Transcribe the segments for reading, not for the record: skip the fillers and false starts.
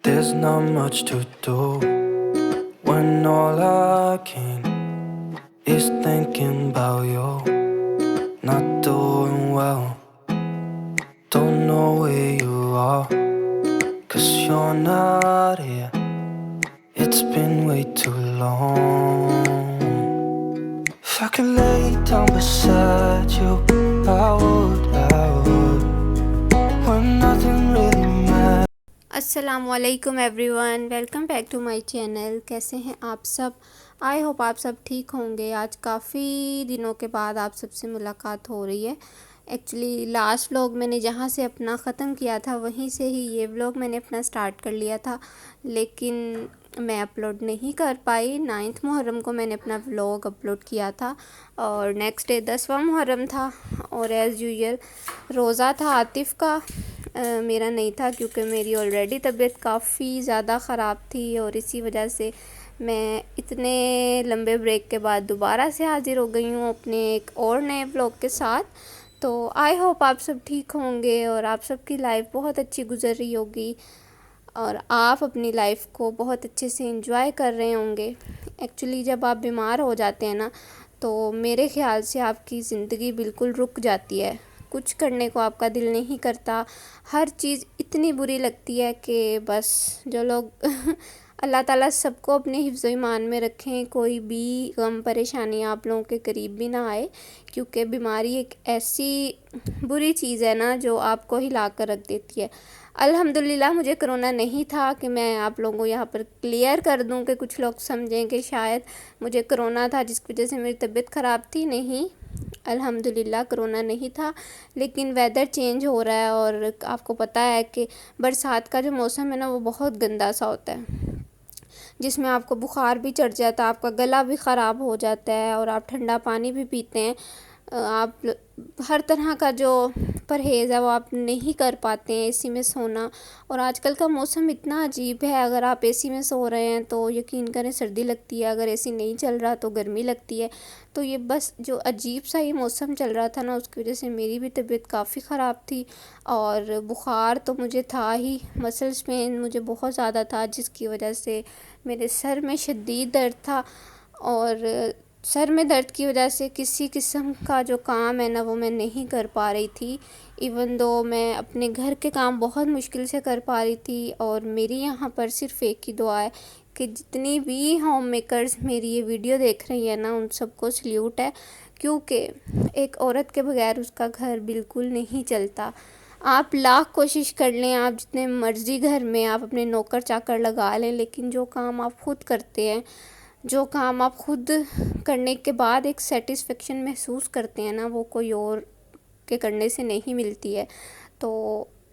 There's not much to do when all I can is thinking about you. Not doing well, don't know where you are, 'cause you're not here. It's been way too long. If I could lay down beside you, I would, when nothing really matters. अस्सलामुअलैकुम everyone, welcome back to my channel. कैसे हैं आप सब? I hope आप सब ठीक होंगे। आज काफ़ी दिनों के बाद आप सबसे मुलाकात हो रही है। एक्चुअली लास्ट व्लॉग मैंने जहाँ से अपना ख़त्म किया था वहीं से ही ये व्लॉग मैंने अपना स्टार्ट कर लिया था, लेकिन मैं अपलोड नहीं कर पाई। 9 मुहर्रम को मैंने अपना व्लॉग अपलोड किया था और नेक्स्ट डे 10वां मुहर्रम था और एज़ यूजुअल रोज़ा था आतिफ़ का। मेरा नहीं था क्योंकि मेरी ऑलरेडी तबीयत काफ़ी ज़्यादा ख़राब थी और इसी वजह से मैं इतने लंबे ब्रेक के बाद दोबारा से हाज़िर हो गई हूँ अपने एक और नए व्लॉग के साथ। तो आई होप आप सब ठीक होंगे और आप सबकी लाइफ बहुत अच्छी गुजर रही होगी और आप अपनी लाइफ को बहुत अच्छे से एंजॉय कर रहे होंगे। एक्चुअली जब आप बीमार हो जाते हैं ना, तो मेरे ख़्याल से आपकी ज़िंदगी बिल्कुल रुक जाती है। कुछ करने को आपका दिल नहीं करता। हर चीज़ इतनी बुरी लगती है कि बस जो लोग अल्लाह ताला सबको अपने हिफ्ज़ ईमान में रखें, कोई भी गम परेशानी आप लोगों के करीब भी ना आए, क्योंकि बीमारी एक ऐसी बुरी चीज़ है ना जो आपको हिला कर रख देती है। अल्हम्दुलिल्लाह मुझे कोरोना नहीं था कि मैं आप लोगों को यहाँ पर क्लियर कर दूँ कि कुछ लोग समझें कि शायद मुझे कोरोना था जिसकी वजह से मेरी तबीयत ख़राब थी। नहीं, अल्हम्दुलिल्लाह कोरोना नहीं था, लेकिन वेदर चेंज हो रहा है और आपको पता है कि बरसात का जो मौसम है ना वो बहुत गंदा सा होता है, जिसमें आपको बुखार भी चढ़ जाता है, आपका गला भी ख़राब हो जाता है और आप ठंडा पानी भी पीते हैं। आप हर तरह का जो परहेज़ है वो आप नहीं कर पाते हैं एसी में सोना। और आजकल का मौसम इतना अजीब है, अगर आप एसी में सो रहे हैं तो यकीन करें सर्दी लगती है, अगर एसी नहीं चल रहा तो गर्मी लगती है। तो ये बस जो अजीब सा ये मौसम चल रहा था ना, उसकी वजह से मेरी भी तबीयत काफ़ी ख़राब थी और बुखार तो मुझे था ही, मसल्स पेन मुझे बहुत ज़्यादा था, जिसकी वजह से मेरे सर में शदीद दर्द था और सर में दर्द की वजह से किसी किस्म का जो काम है ना वो मैं नहीं कर पा रही थी। इवन दो मैं अपने घर के काम बहुत मुश्किल से कर पा रही थी और मेरी यहाँ पर सिर्फ़ एक ही दुआ है कि जितनी भी होम मेकर्स मेरी ये वीडियो देख रही है ना, उन सबको सल्यूट है, क्योंकि एक औरत के बगैर उसका घर बिल्कुल नहीं चलता। आप लाख कोशिश कर लें, आप जितने मर्ज़ी घर में आप अपने नौकर चाकर लगा लें, लेकिन जो काम आप खुद करते हैं, जो काम आप खुद करने के बाद एक सेटिस्फेक्शन महसूस करते हैं ना, वो कोई और के करने से नहीं मिलती है। तो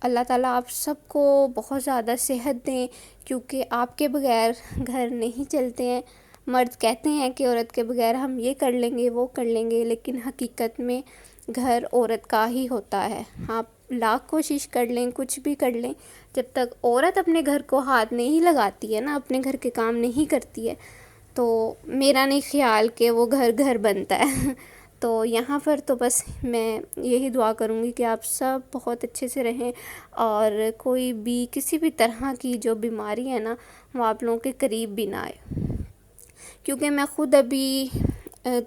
अल्लाह ताला आप सबको बहुत ज़्यादा सेहत दें, क्योंकि आपके बगैर घर नहीं चलते हैं। मर्द कहते हैं कि औरत के बगैर हम ये कर लेंगे वो कर लेंगे, लेकिन हकीकत में घर औरत का ही होता है। आप लाख कोशिश कर लें, कुछ भी कर लें, जब तक औरत अपने घर को हाथ नहीं लगाती है ना, अपने घर के काम नहीं करती है, तो मेरा नहीं ख्याल कि वो घर घर बनता है। तो यहाँ पर तो बस मैं यही दुआ करूँगी कि आप सब बहुत अच्छे से रहें और कोई भी किसी भी तरह की जो बीमारी है ना वो आप लोगों के करीब भी ना आए। क्योंकि मैं ख़ुद अभी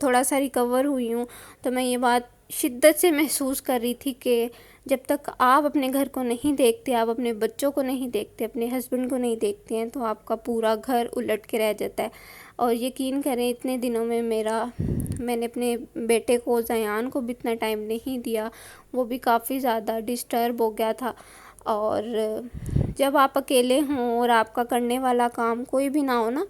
थोड़ा सा रिकवर हुई हूँ, तो मैं ये बात शिद्दत से महसूस कर रही थी कि जब तक आप अपने घर को नहीं देखते, आप अपने बच्चों को नहीं देखते, अपने हस्बैंड को नहीं देखते हैं, तो आपका पूरा घर उलट के रह जाता है। और यकीन करें इतने दिनों में मैंने अपने बेटे को, ज़यान को भी इतना टाइम नहीं दिया, वो भी काफ़ी ज़्यादा डिस्टर्ब हो गया था। और जब आप अकेले हों और आपका करने वाला काम कोई भी ना हो ना,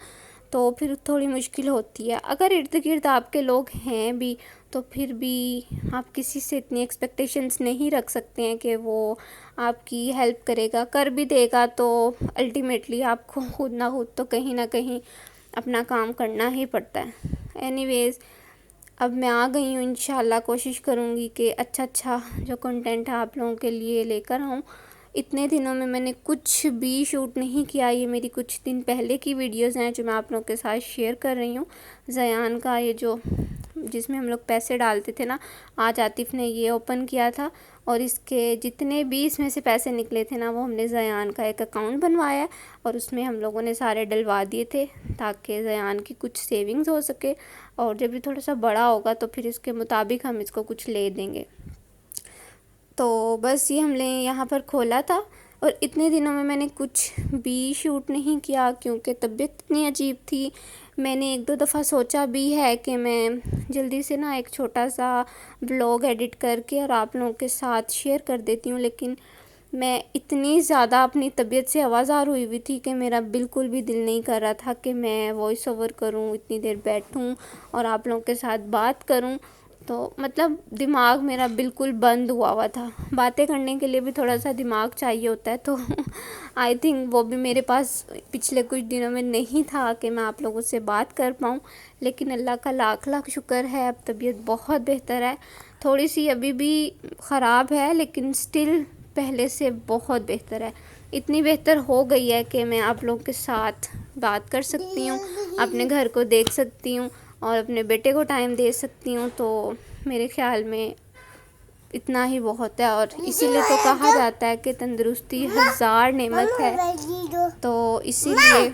तो फिर थोड़ी मुश्किल होती है। अगर इर्द गिर्द आपके लोग हैं भी, तो फिर भी आप किसी से इतनी एक्सपेक्टेशंस नहीं रख सकते हैं कि वो आपकी हेल्प करेगा। कर भी देगा तो अल्टीमेटली आपको खुद ना खुद तो कहीं ना कहीं अपना काम करना ही पड़ता है। एनीवेज़, अब मैं आ गई हूँ, इंशाल्लाह कोशिश करूँगी कि अच्छा जो कंटेंट है आप लोगों के लिए लेकर आऊँ। इतने दिनों में मैंने कुछ भी शूट नहीं किया, ये मेरी कुछ दिन पहले की वीडियोस हैं जो मैं आप लोगों के साथ शेयर कर रही हूँ। ज़यान का ये जो जिसमें हम लोग पैसे डालते थे ना, आज आतिफ़ ने ये ओपन किया था और इसके जितने भी इसमें से पैसे निकले थे ना, वो हमने ज़यान का एक अकाउंट बनवाया और उसमें हम लोगों ने सारे डलवा दिए थे ताकि ज़यान की कुछ सेविंग्स हो सके, और जब भी थोड़ा सा बड़ा होगा तो फिर इसके मुताबिक हम इसको कुछ ले देंगे। तो बस ये हमने यहाँ पर खोला था और इतने दिनों में मैंने कुछ भी शूट नहीं किया क्योंकि तबीयत इतनी अजीब थी। मैंने एक दो दफ़ा सोचा भी है कि मैं जल्दी से ना एक छोटा सा व्लॉग एडिट करके और आप लोगों के साथ शेयर कर देती हूँ, लेकिन मैं इतनी ज़्यादा अपनी तबीयत से आवाज़ार हुई हुई थी कि मेरा बिल्कुल भी दिल नहीं कर रहा था कि मैं वॉइस ओवर करूँ, इतनी देर बैठूँ और आप लोगों के साथ बात करूँ। तो मतलब दिमाग मेरा बिल्कुल बंद हुआ था। बातें करने के लिए भी थोड़ा सा दिमाग चाहिए होता है, तो आई थिंक वो भी मेरे पास पिछले कुछ दिनों में नहीं था कि मैं आप लोगों से बात कर पाऊँ। लेकिन अल्लाह का लाख लाख शुक्र है, अब तबीयत बहुत बेहतर है। थोड़ी सी अभी भी ख़राब है लेकिन स्टिल पहले से बहुत बेहतर है। इतनी बेहतर हो गई है कि मैं आप लोगों के साथ बात कर सकती हूँ, अपने घर को देख सकती हूँ और अपने बेटे को टाइम दे सकती हूँ। तो मेरे ख़्याल में इतना ही बहुत है, और इसीलिए तो कहा जाता है कि तंदुरुस्ती हज़ार नेमत है, तो इसीलिए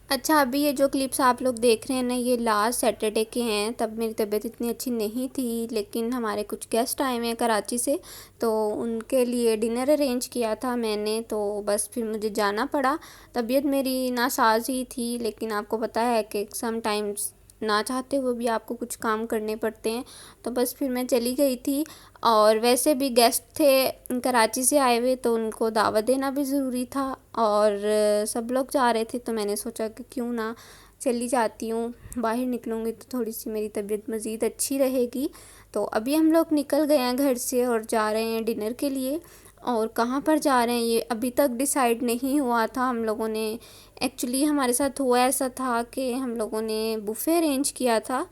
अच्छा, अभी ये जो क्लिप्स आप लोग देख रहे हैं ना, ये लास्ट सैटरडे के हैं। तब मेरी तबीयत इतनी अच्छी नहीं थी, लेकिन हमारे कुछ गेस्ट आए हुए हैं कराची से, तो उनके लिए डिनर अरेंज किया था मैंने, तो बस फिर मुझे जाना पड़ा। तबीयत मेरी नासाज ही थी, लेकिन आपको पता है कि सम टाइम्स ना चाहते हुए भी आपको कुछ काम करने पड़ते हैं, तो बस फिर मैं चली गई थी। और वैसे भी गेस्ट थे कराची से आए हुए, तो उनको दावत देना भी ज़रूरी था और सब लोग जा रहे थे, तो मैंने सोचा कि क्यों ना चली जाती हूँ, बाहर निकलूँगी तो थोड़ी सी मेरी तबीयत मज़ीद अच्छी रहेगी। तो अभी हम लोग निकल गए हैं घर से और जा रहे हैं डिनर के लिए। और कहाँ पर जा रहे हैं ये अभी तक डिसाइड नहीं हुआ था हम लोगों ने। एक्चुअली हमारे साथ हुआ ऐसा था कि हम लोगों ने बुफ़े अरेंज किया था,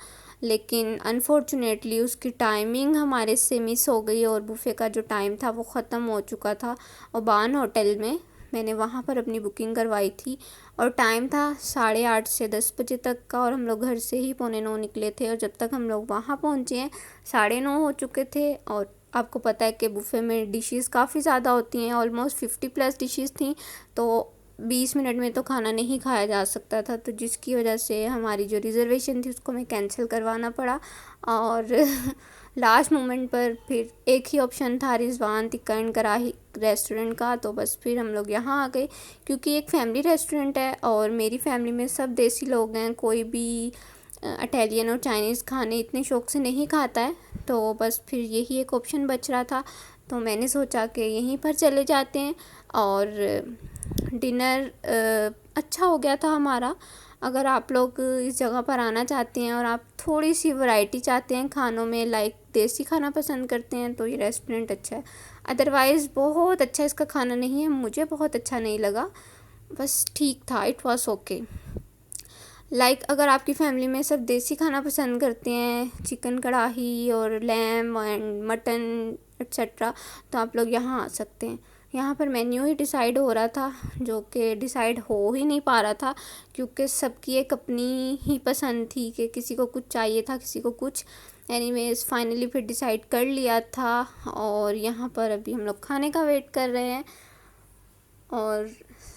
लेकिन अनफॉर्चुनेटली उसकी टाइमिंग हमारे से मिस हो गई और बुफ़े का जो टाइम था वो ख़त्म हो चुका था। ओबान होटल में मैंने वहाँ पर अपनी बुकिंग करवाई थी और टाइम था 8:30 से 10 बजे तक का, और हम लोग घर से ही 8:45 निकले थे और जब तक हम लोग वहाँ पहुँचे हैं 9:30 हो चुके थे। और आपको पता है कि बुफ़े में डिशेस काफ़ी ज़्यादा होती हैं, ऑलमोस्ट 50+ डिशेस थी, तो 20 मिनट में तो खाना नहीं खाया जा सकता था, तो जिसकी वजह से हमारी जो रिज़र्वेशन थी उसको हमें कैंसिल करवाना पड़ा। और लास्ट मोमेंट पर फिर एक ही ऑप्शन था रिजवान तिक्का एंड कराही रेस्टोरेंट का, तो बस फिर हम लोग यहाँ आ गए क्योंकि एक फैमिली रेस्टोरेंट है और मेरी फैमिली में सब देसी लोग हैं, कोई भी इटालियन और चाइनीज़ खाने इतने शौक़ से नहीं खाता है, तो बस फिर यही एक ऑप्शन बच रहा था। तो मैंने सोचा कि यहीं पर चले जाते हैं और डिनर अच्छा हो गया था हमारा। अगर आप लोग इस जगह पर आना चाहते हैं और आप थोड़ी सी वैरायटी चाहते हैं खानों में, लाइक देसी खाना पसंद करते हैं, तो ये रेस्टोरेंट अच्छा है। अदरवाइज़ बहुत अच्छा इसका खाना नहीं है, मुझे बहुत अच्छा नहीं लगा, बस ठीक था, इट वाज ओके। लाइक अगर आपकी फैमिली में सब देसी खाना पसंद करते हैं, चिकन कढ़ाई और लैम एंड मटन एक्सेट्रा, तो आप लोग यहाँ आ सकते हैं। यहाँ पर मेन्यू ही डिसाइड हो रहा था, जो कि डिसाइड हो ही नहीं पा रहा था क्योंकि सबकी एक अपनी ही पसंद थी कि किसी को कुछ चाहिए था, किसी को कुछ। एनीवेज फाइनली फिर डिसाइड कर लिया था और यहाँ पर अभी हम लोग खाने का वेट कर रहे हैं। और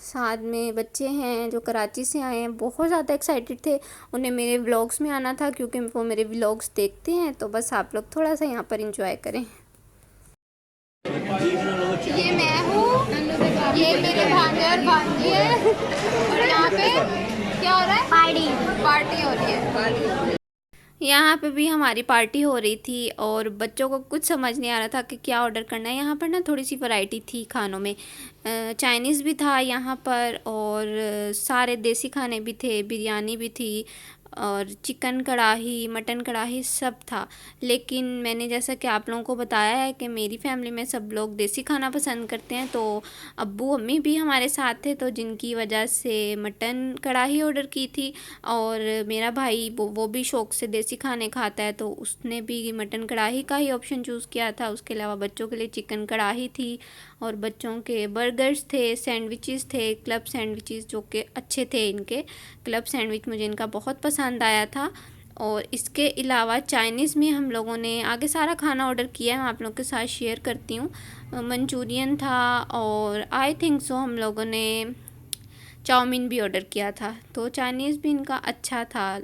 साथ में बच्चे हैं जो कराची से आए हैं, बहुत ज़्यादा एक्साइटेड थे, उन्हें मेरे व्लॉग्स में आना था क्योंकि वो मेरे व्लॉग्स देखते हैं। तो बस आप लोग थोड़ा सा यहाँ पर इंजॉय करें। ये मैं हूँ, ये मेरे भांजे और भांजी है, और यहाँ पे क्या हो रहा है? पार्टी हो रही है। यहाँ पे भी हमारी पार्टी हो रही थी और बच्चों को कुछ समझ नहीं आ रहा था कि क्या ऑर्डर करना है। यहाँ पर ना थोड़ी सी वैरायटी थी खानों में, चाइनीज़ भी था यहाँ पर और सारे देसी खाने भी थे, बिरयानी भी थी और चिकन कढ़ाई, मटन कढ़ाई सब था। लेकिन मैंने जैसा कि आप लोगों को बताया है कि मेरी फैमिली में सब लोग देसी खाना पसंद करते हैं, तो अब्बू अम्मी भी हमारे साथ थे, तो जिनकी वजह से मटन कढ़ाई ऑर्डर की थी। और मेरा भाई वो भी शौक़ से देसी खाने खाता है, तो उसने भी मटन कढ़ाई का ही ऑप्शन चूज़ किया था। उसके अलावा बच्चों के लिए चिकन कढ़ाई थी और बच्चों के बर्गर्स थे, सैंडविचेस थे, क्लब सैंडविचेस जो कि अच्छे थे। इनके क्लब सैंडविच मुझे इनका बहुत पसंद आया था। और इसके अलावा चाइनीज़ में हम लोगों ने आगे सारा खाना ऑर्डर किया है, मैं आप लोगों के साथ शेयर करती हूँ। मंचूरियन था और आई थिंक सो हम लोगों ने चाउमीन भी ऑर्डर किया था। तो चाइनीज़ भी इनका अच्छा था।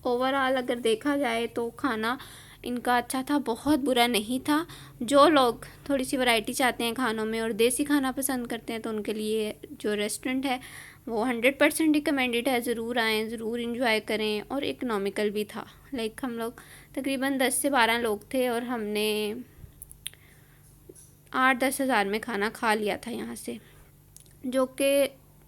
ओवरऑल अगर देखा जाए तो खाना इनका अच्छा था, बहुत बुरा नहीं था। जो लोग थोड़ी सी वैरायटी चाहते हैं खानों में और देसी खाना पसंद करते हैं, तो उनके लिए जो रेस्टोरेंट है वो 100% रिकमेंडेड है। ज़रूर आएँ, ज़रूर इंजॉय करें। और इकनॉमिकल भी था। लाइक हम लोग तकरीबन 10 से 12 लोग थे और हमने 8-10 हज़ार में खाना खा लिया था यहाँ से, जो कि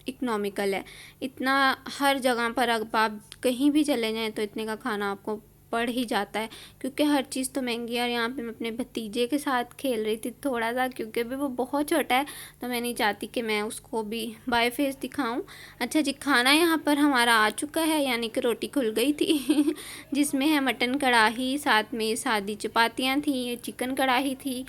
इकनॉमिकल है। इतना हर जगह पर अब आप कहीं भी चले जाएं तो इतने का खाना आपको पड़ ही जाता है, क्योंकि हर चीज़ तो महंगी है। और यहाँ पे मैं अपने भतीजे के साथ खेल रही थी थोड़ा सा, क्योंकि अभी वो बहुत छोटा है, तो मैं नहीं चाहती कि मैं उसको भी बाय फेस दिखाऊं। अच्छा जी, खाना यहाँ पर हमारा आ चुका है, यानी कि रोटी खुल गई थी जिसमें है मटन कढ़ाई, साथ में सादी चपातियाँ थी, चिकन कढ़ाई थी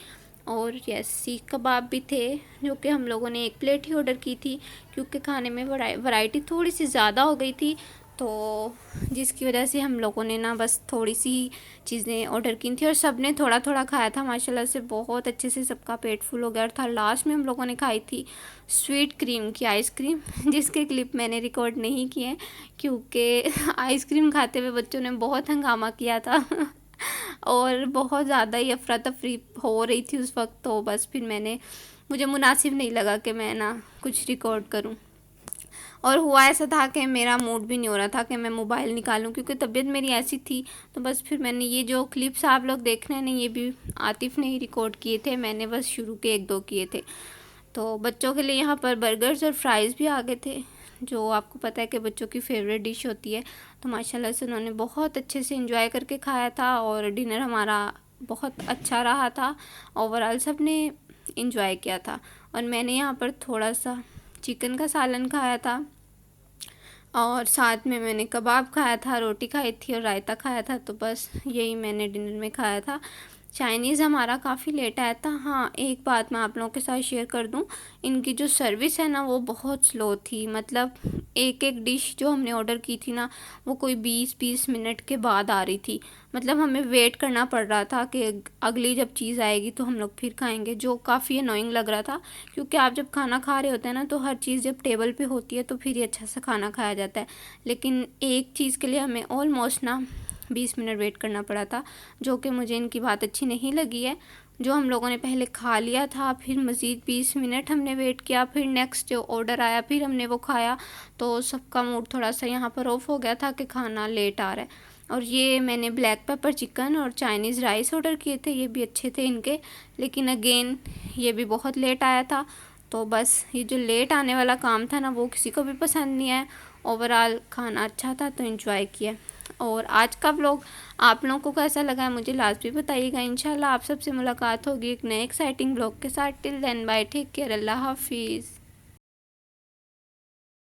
और यस सीख कबाब भी थे, जो कि हम लोगों ने एक प्लेट ही ऑर्डर की थी, क्योंकि खाने में वैरायटी थोड़ी सी ज़्यादा हो गई थी, तो जिसकी वजह से हम लोगों ने ना बस थोड़ी सी चीज़ें ऑर्डर की थी और सब ने थोड़ा थोड़ा खाया था। माशाल्लाह से बहुत अच्छे से सबका पेट फुल हो गया था। लास्ट में हम लोगों ने खाई थी स्वीट क्रीम की आइसक्रीम, जिसके क्लिप मैंने रिकॉर्ड नहीं किए, क्योंकि आइसक्रीम खाते हुए बच्चों ने बहुत हंगामा किया था और बहुत ज़्यादा ही अफरा तफरी हो रही थी उस वक्त। तो बस फिर मुझे मुनासिब नहीं लगा कि मैं ना कुछ रिकॉर्ड करूं। और हुआ ऐसा था कि मेरा मूड भी नहीं हो रहा था कि मैं मोबाइल निकालूं, क्योंकि तबीयत मेरी ऐसी थी। तो बस फिर मैंने ये जो क्लिप्स आप लोग देख रहे हैं ना, ये भी आतिफ़ ने ही रिकॉर्ड किए थे, मैंने बस शुरू के 1-2 किए थे। तो बच्चों के लिए यहाँ पर बर्गर्स और फ्राइज़ भी आ गए थे, जो आपको पता है कि बच्चों की फेवरेट डिश होती है। तो माशाल्लाह से उन्होंने बहुत अच्छे से एंजॉय करके खाया था और डिनर हमारा बहुत अच्छा रहा था। ओवरऑल सब ने एंजॉय किया था। और मैंने यहाँ पर थोड़ा सा चिकन का सालन खाया था और साथ में मैंने कबाब खाया था, रोटी खाई थी और रायता खाया था। तो बस यही मैंने डिनर में खाया था। चाइनीज़ हमारा काफ़ी लेट आया था। हाँ, एक बात मैं आप लोगों के साथ शेयर कर दूं, इनकी जो सर्विस है ना वो बहुत स्लो थी। मतलब एक एक डिश जो हमने ऑर्डर की थी ना, वो कोई 20-20 मिनट के बाद आ रही थी। मतलब हमें वेट करना पड़ रहा था कि अगली जब चीज़ आएगी तो हम लोग फिर खाएंगे, जो काफ़ी अनोइंग लग रहा था। क्योंकि आप जब खाना खा रहे होते हैं ना, तो हर चीज़ जब टेबल पे होती है तो फिर ही अच्छा सा खाना खाया जाता है। लेकिन एक चीज़ के लिए हमें ऑलमोस्ट ना 20 मिनट वेट करना पड़ा था, जो कि मुझे इनकी बात अच्छी नहीं लगी है। जो हम लोगों ने पहले खा लिया था, फिर मज़ीद 20 मिनट हमने वेट किया, फिर नेक्स्ट जो ऑर्डर आया फिर हमने वो खाया, तो सबका मूड थोड़ा सा यहाँ पर ऑफ हो गया था कि खाना लेट आ रहा है। और ये मैंने ब्लैक पेपर चिकन और चाइनीज़ राइस ऑर्डर किए थे, ये भी अच्छे थे इनके, लेकिन अगेन ये भी बहुत लेट आया था। तो बस ये जो लेट आने वाला काम था ना, वो किसी को भी पसंद नहीं आया। ओवरऑल खाना अच्छा था तो एंजॉय किया। और आज का व्लॉग आप लोगों को कैसा लगा है मुझे लास्ट भी बताइएगा। इंशाल्लाह आप सबसे मुलाकात होगी एक नए एक्साइटिंग व्लॉग के साथ। Till then bye, take care, अल्लाह हाफिज़।